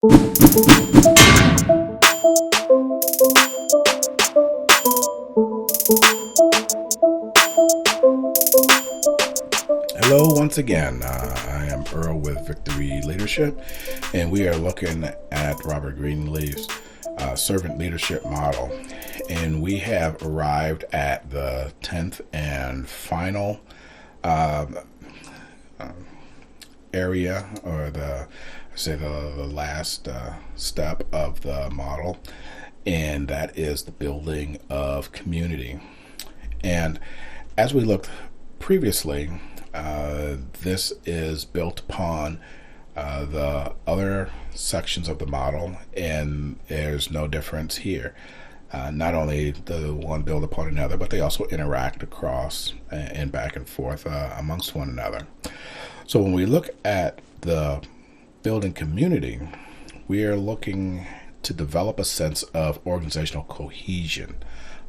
Hello, once again. I am Earl with Victory Leadership, and we are looking at Robert Greenleaf's servant leadership model. And we have arrived at the 10th and final area, or the last step of the model, and that is the building of community. And as we looked previously, this is built upon the other sections of the model, and there's no difference here. Not only the one build upon another, but they also interact across and back and forth amongst one another. So when we look at the building community, we are looking to develop a sense of organizational cohesion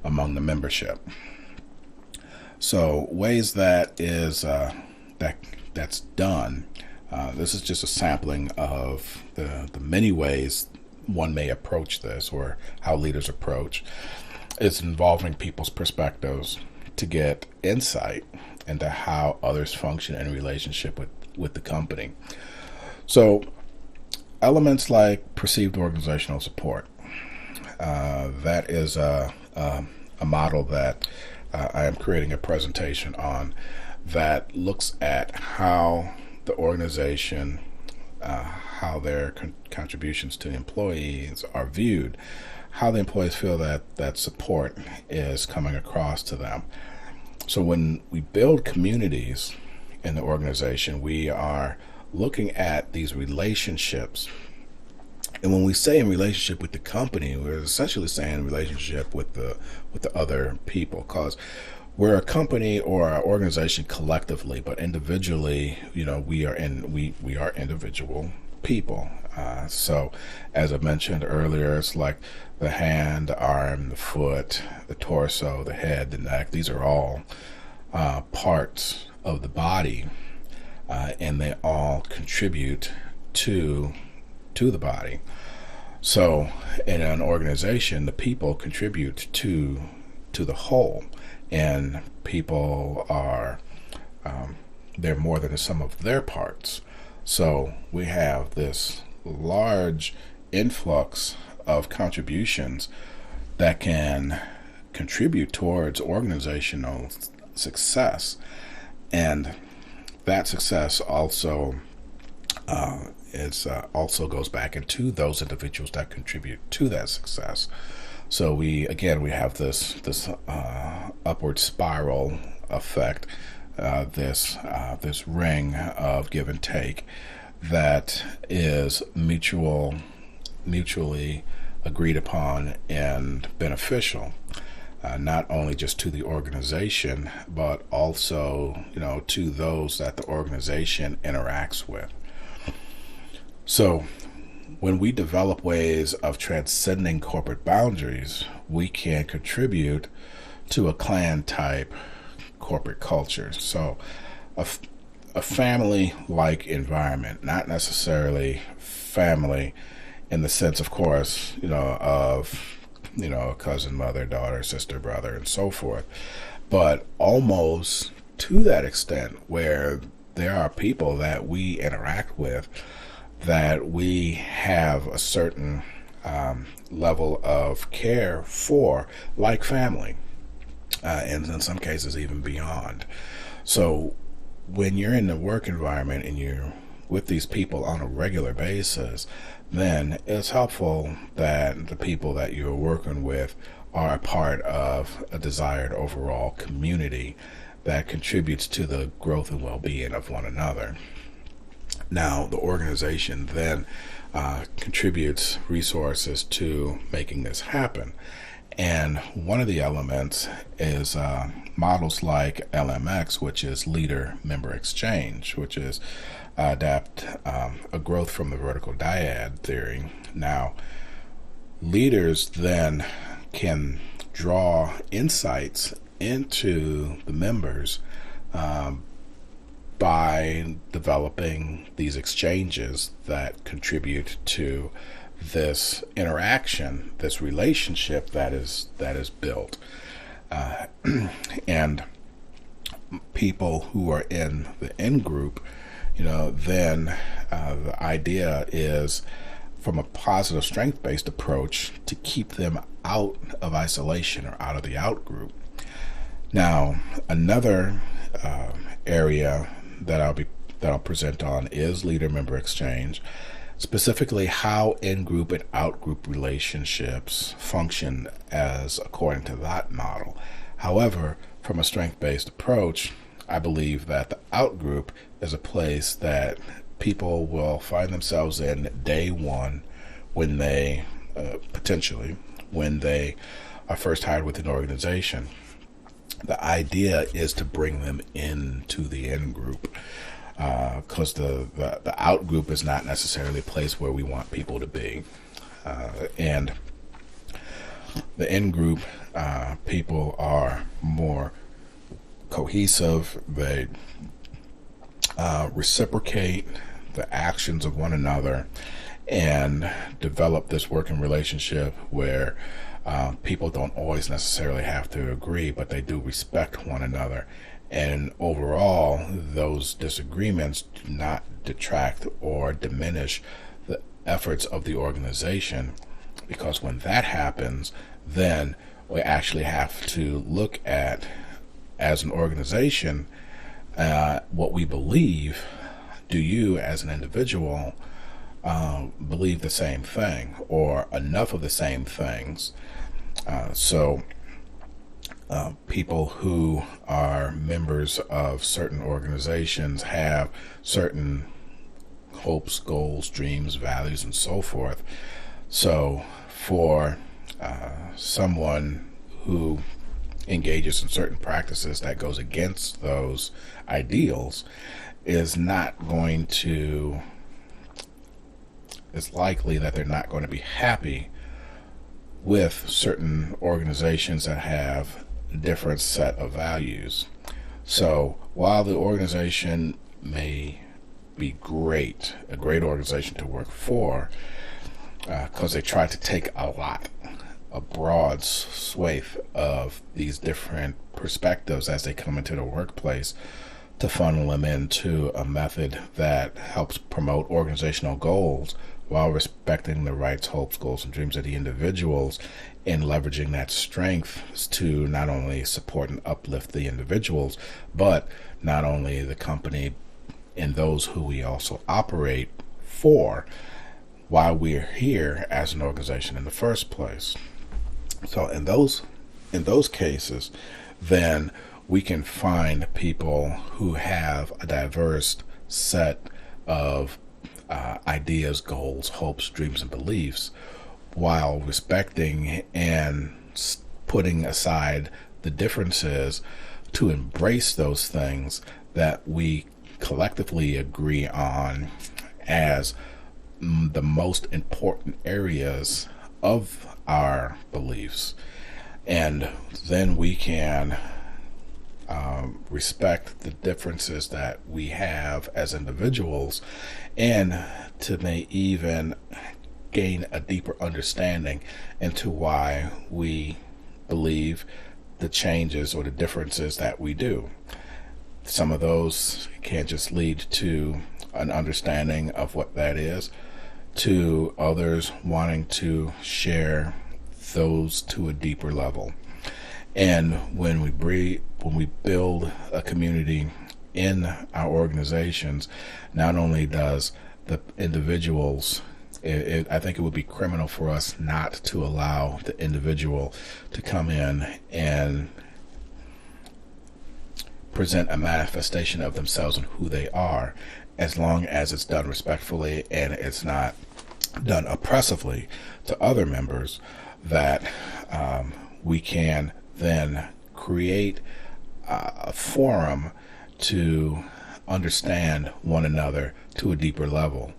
among the membership. So ways that's done. This is just a sampling of the many ways one may approach this, or how leaders approach. It's involving people's perspectives to get insight into how others function in relationship with the company. So elements like perceived organizational support. That is a model that I am creating a presentation on, that looks at how the organization, how their contributions to employees are viewed, how the employees feel that support is coming across to them. So when we build communities in the organization, we are looking at these relationships. And when we say in relationship with the company, we're essentially saying relationship with the other people, because we're a company or an organization collectively, but individually, we are individual people. So as I mentioned earlier, it's like the hand, the arm, the foot, the torso, the head, the neck. These are all parts of the body, and they all contribute to the body. So in an organization, the people contribute to the whole, and people are they're more than the sum of their parts. So we have this large influx of contributions that can contribute towards organizational success, and that success also also goes back into those individuals that contribute to that success. So we have this upward spiral effect, this ring of give and take that is mutually agreed upon and beneficial, not only just to the organization, but also to those that the organization interacts with. So when we develop ways of transcending corporate boundaries, we can contribute to a clan-type corporate culture. So a family-like environment, not necessarily family in the sense, of course, of a cousin, mother, daughter, sister, brother, and so forth, but almost to that extent where there are people that we interact with that we have a certain level of care for, like family, and in some cases even beyond. So when you're in the work environment and you're with these people on a regular basis, then it's helpful that the people that you're working with are a part of a desired overall community that contributes to the growth and well-being of one another. Now, the organization then contributes resources to making this happen. And one of the elements is models like LMX, which is Leader Member Exchange, which is a growth from the vertical dyad theory. Now, leaders then can draw insights into the members by developing these exchanges that contribute to this interaction, this relationship that is built, and people who are in the in group, then the idea is, from a positive strength-based approach, to keep them out of isolation or out of the out group. Now, another area that I'll present on is leader-member exchange, specifically how in-group and out-group relationships function as according to that model. However, from a strength-based approach, I believe that the out-group is a place that people will find themselves in day one when they, potentially, when they are first hired with an organization. The idea is to bring them into the in-group, because the out-group is not necessarily a place where we want people to be. And the in-group people are more cohesive. They reciprocate the actions of one another and develop this working relationship where people don't always necessarily have to agree, but they do respect one another. And overall, those disagreements do not detract or diminish the efforts of the organization, because when that happens, then we actually have to look at, as an organization, what we believe. Do you, as an individual, believe the same thing or enough of the same things? So people who are members of certain organizations have certain hopes, goals, dreams, values, and so forth. So for someone who engages in certain practices that goes against those ideals is not going to, it's likely that they're not going to be happy with certain organizations that have a different set of values. So while the organization may be great, a great organization to work for, because they try to take a broad swathe of these different perspectives as they come into the workplace to funnel them into a method that helps promote organizational goals while respecting the rights, hopes, goals, and dreams of the individuals, and leveraging that strength to not only support and uplift the individuals, but not only the company and those who we also operate for while we're here as an organization in the first place. So in those cases, then we can find people who have a diverse set of ideas, goals, hopes, dreams, and beliefs, while respecting and putting aside the differences to embrace those things that we collectively agree on as the most important areas of our beliefs. And then we can respect the differences that we have as individuals, and to may even gain a deeper understanding into why we believe the changes or the differences that we do. Some of those can just lead to an understanding of what that is, to others wanting to share those to a deeper level. And when we build a community in our organizations, not only does the individuals, I think it would be criminal for us not to allow the individual to come in and present a manifestation of themselves and who they are, as long as it's done respectfully and it's not done oppressively to other members, that we can then create a forum to understand one another to a deeper level.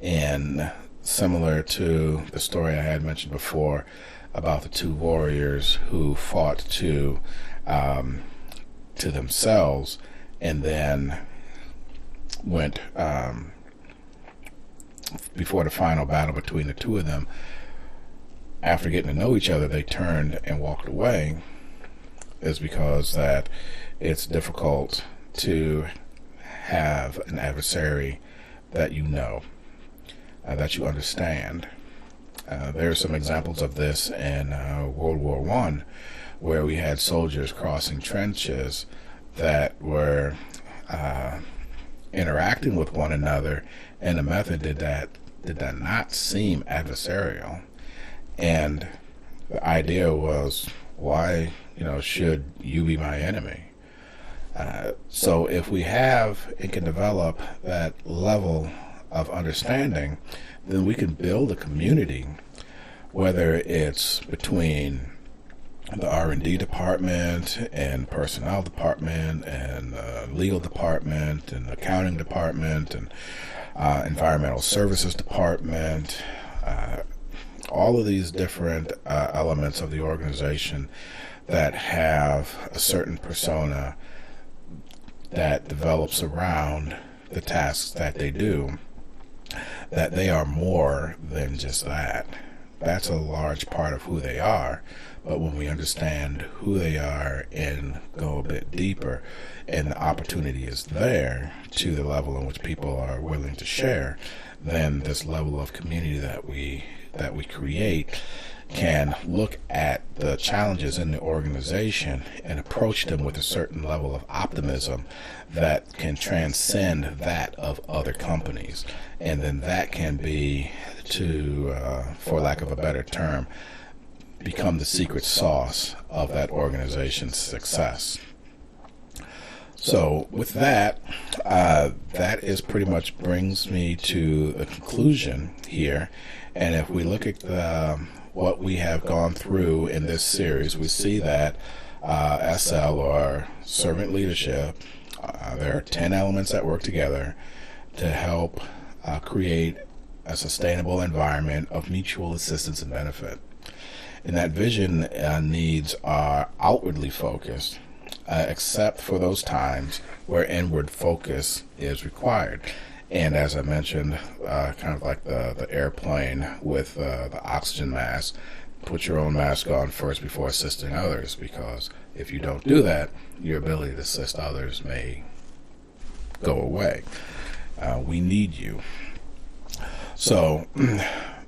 And similar to the story I had mentioned before about the two warriors who fought to themselves and then went before the final battle between the two of them, after getting to know each other, they turned and walked away, is because that it's difficult to have an adversary that you know, that you understand. There are some examples of this in World War I, where we had soldiers crossing trenches that were interacting with one another in a method that did not seem adversarial. And the idea was, why, should you be my enemy? So if we have and can develop that level of understanding, then we can build a community, whether it's between the R&D department and personnel department and legal department and accounting department and environmental services department, all of these different elements of the organization that have a certain persona that develops around the tasks that they do, that they are more than just that. That's a large part of who they are. But when we understand who they are and go a bit deeper, and the opportunity is there to the level in which people are willing to share, then this level of community that we create can look at the challenges in the organization and approach them with a certain level of optimism that can transcend that of other companies. And then that can be, for lack of a better term, become the secret sauce of that organization's success. So with that, that is pretty much brings me to a conclusion here. And if we look at what we have gone through in this series, we see that SL, or servant leadership, there are 10 elements that work together to help create a sustainable environment of mutual assistance and benefit. And that vision needs are outwardly focused, except for those times where inward focus is required. And as I mentioned, kind of like the airplane with the oxygen mask, put your own mask on first before assisting others, because if you don't do that, your ability to assist others may go away. We need you. So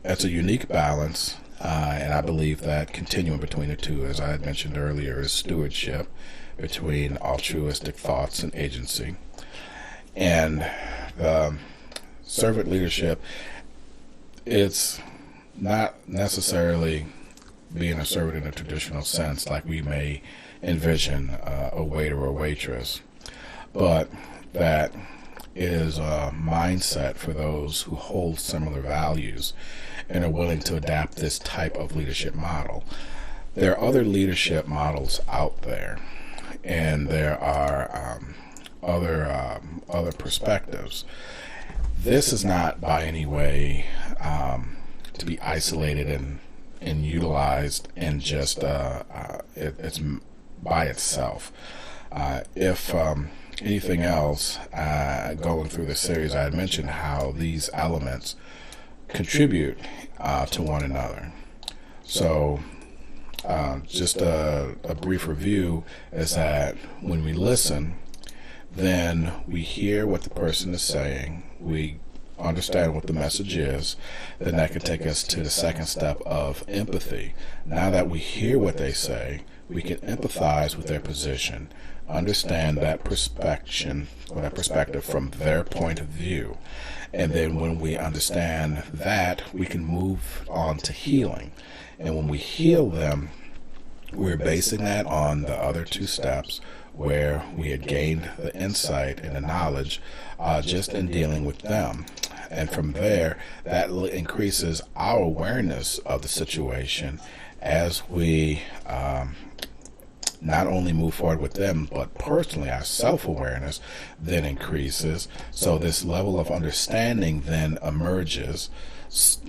that's a unique balance, and I believe that continuing between the two, as I had mentioned earlier, is stewardship between altruistic thoughts and agency. And servant leadership, it's not necessarily being a servant in a traditional sense like we may envision a waiter or waitress, but that is a mindset for those who hold similar values and are willing to adapt this type of leadership model. There are other leadership models out there, and there are other perspectives. This is not by any way to be isolated and utilized and just it's by itself. If anything else, going through the series, I had mentioned how these elements contribute to one another. So just a brief review is that when we listen, then we hear what the person is saying, we understand what the message is, then that can take us to the second step of empathy. Now that we hear what they say, we can empathize with their position, understand that perspective from their point of view. And then when we understand that, we can move on to healing. And when we heal them, we're basing that on the other two steps where we had gained the insight and the knowledge just in dealing with them. And from there, that increases our awareness of the situation as we not only move forward with them, but personally our self-awareness then increases. So this level of understanding then emerges,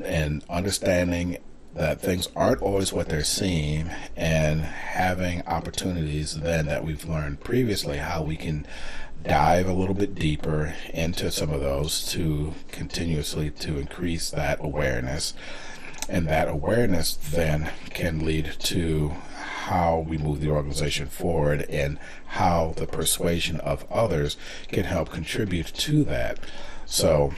and understanding that things aren't always what they're seem, and having opportunities then that we've learned previously how we can dive a little bit deeper into some of those to continuously to increase that awareness. And that awareness then can lead to how we move the organization forward and how the persuasion of others can help contribute to that. So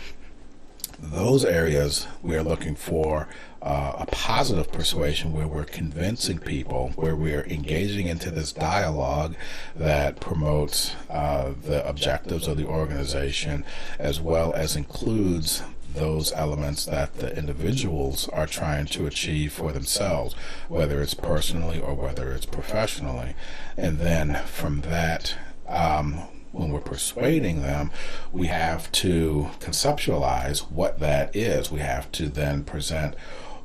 those areas we're looking for a positive persuasion where we're convincing people, where we're engaging into this dialogue that promotes the objectives of the organization, as well as includes those elements that the individuals are trying to achieve for themselves, whether it's personally or whether it's professionally. And then from that, when we're persuading them, we have to conceptualize what that is. We have to then present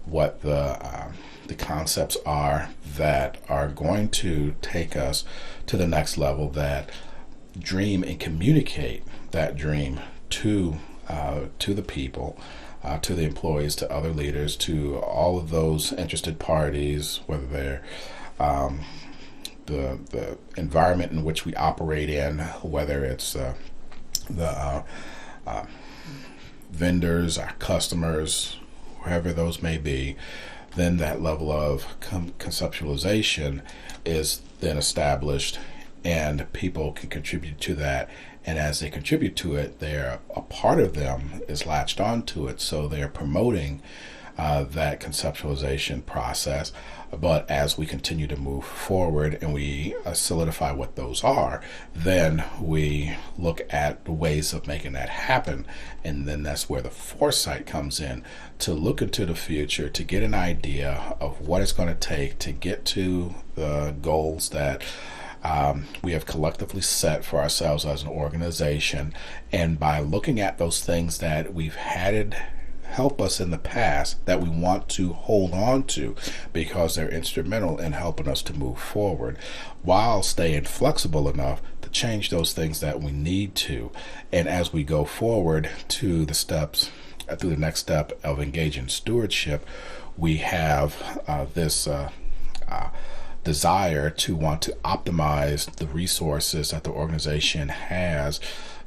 what the concepts are that are going to take us to the next level, that dream, and communicate that dream to the people, to the employees, to other leaders, to all of those interested parties, whether they're the environment in which we operate in, whether it's the vendors, our customers, wherever those may be. Then that level of conceptualization is then established, and people can contribute to that. And as they contribute to it, a part of them is latched onto it, so they're promoting that conceptualization process. But as we continue to move forward and we solidify what those are, then we look at the ways of making that happen. And then that's where the foresight comes in, to look into the future, to get an idea of what it's going to take to get to the goals that we have collectively set for ourselves as an organization. And by looking at those things that we've had help us in the past, that we want to hold on to because they're instrumental in helping us to move forward, while staying flexible enough to change those things that we need to. And as we go forward to the steps, through the next step of engaging stewardship, we have this desire to want to optimize the resources that the organization has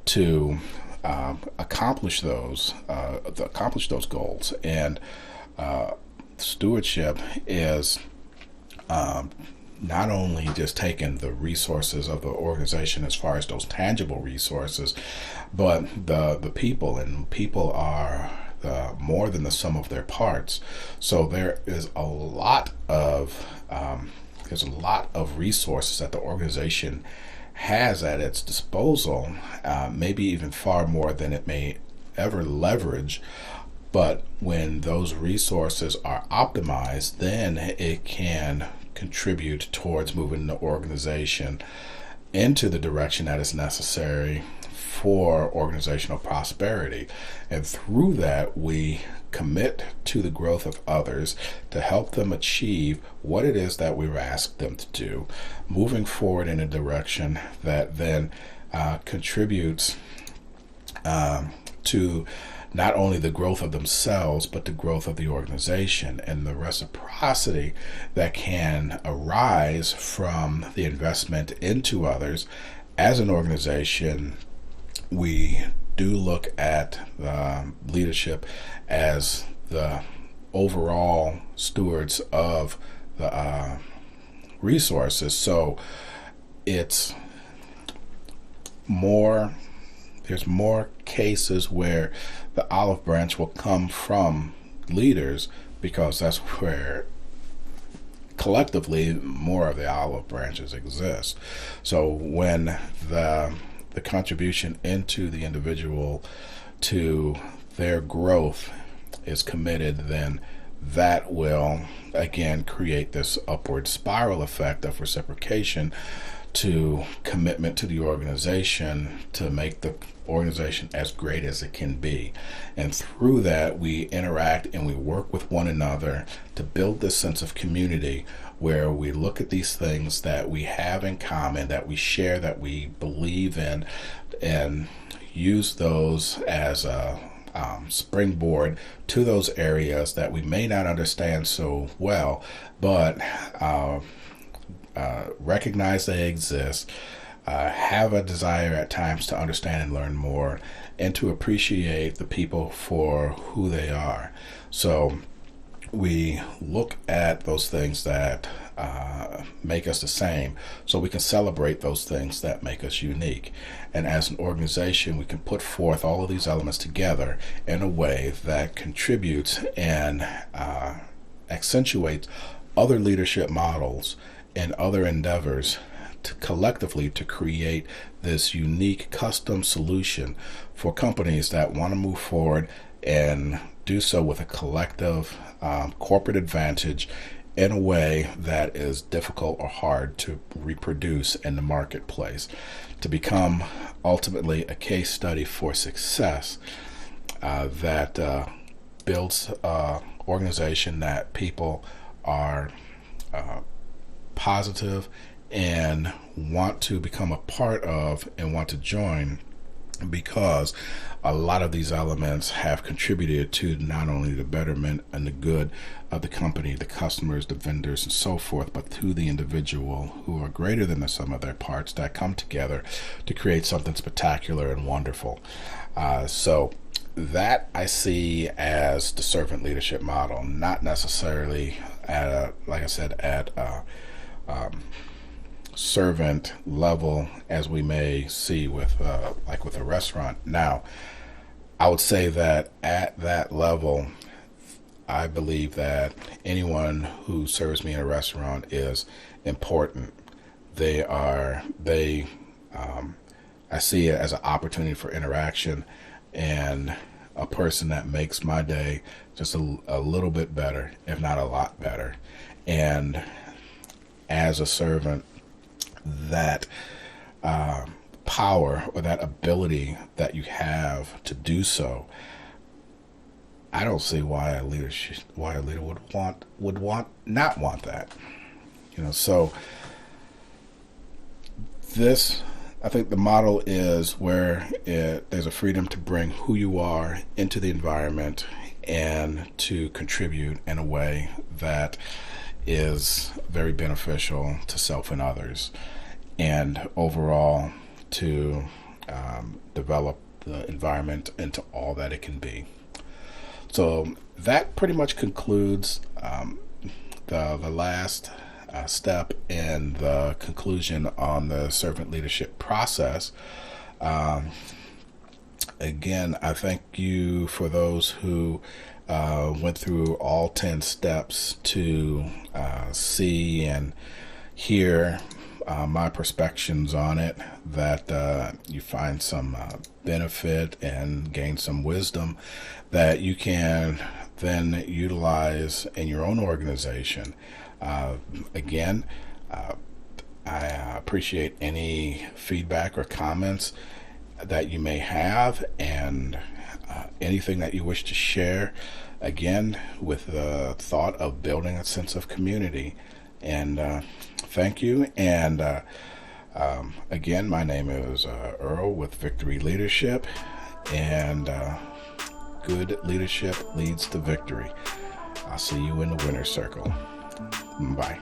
to accomplish those goals. And stewardship is not only just taking the resources of the organization as far as those tangible resources, but the people, and people are more than the sum of their parts. So there is a lot of resources that the organization has at its disposal, maybe even far more than it may ever leverage. But when those resources are optimized, then it can contribute towards moving the organization into the direction that is necessary for organizational prosperity. And through that, we commit to the growth of others to help them achieve what it is that we've asked them to do, moving forward in a direction that then contributes to not only the growth of themselves, but the growth of the organization, and the reciprocity that can arise from the investment into others. As an organization, we do look at leadership as the overall stewards of the resources. So it's more, there's more cases where the olive branch will come from leaders, because that's where collectively more of the olive branches exist. So when the contribution into the individual to their growth is committed, then that will again create this upward spiral effect of reciprocation to commitment to the organization, to make the organization as great as it can be. And through that, we interact and we work with one another to build this sense of community, where we look at these things that we have in common, that we share, that we believe in, and use those as a springboard to those areas that we may not understand so well, but recognize they exist, have a desire at times to understand and learn more, and to appreciate the people for who they are. So we look at those things that make us the same, so we can celebrate those things that make us unique. And as an organization, we can put forth all of these elements together in a way that contributes and accentuates other leadership models and other endeavors to collectively to create this unique custom solution for companies that want to move forward and do so with a collective corporate advantage in a way that is difficult or hard to reproduce in the marketplace, to become ultimately a case study for success that builds an organization that people are positive and want to become a part of and want to join, because a lot of these elements have contributed to not only the betterment and the good of the company, the customers, the vendors, and so forth, but to the individual, who are greater than the sum of their parts, that come together to create something spectacular and wonderful. So that I see as the servant leadership model, not necessarily at like I said, at servant level as we may see with like with a restaurant. Now, I would say that at that level, I believe that anyone who serves me in a restaurant is important. I see it as an opportunity for interaction and a person that makes my day just a little bit better, if not a lot better. And as a servant, that power or that ability that you have to do so, I don't see why a leader would not want that. So this, I think the model is where there's a freedom to bring who you are into the environment and to contribute in a way that is very beneficial to self and others, and overall to develop the environment into all that it can be. So that pretty much concludes the last step in the conclusion on the servant leadership process. Again, I thank you for those who went through all 10 steps to see and hear my perspectives on it, that you find some benefit and gain some wisdom that you can then utilize in your own organization. Again, I appreciate any feedback or comments that you may have, and anything that you wish to share, again, with the thought of building a sense of community. And thank you. And again, my name is Earl with Victory Leadership, and good leadership leads to victory. I'll see you in the winner's circle. Bye.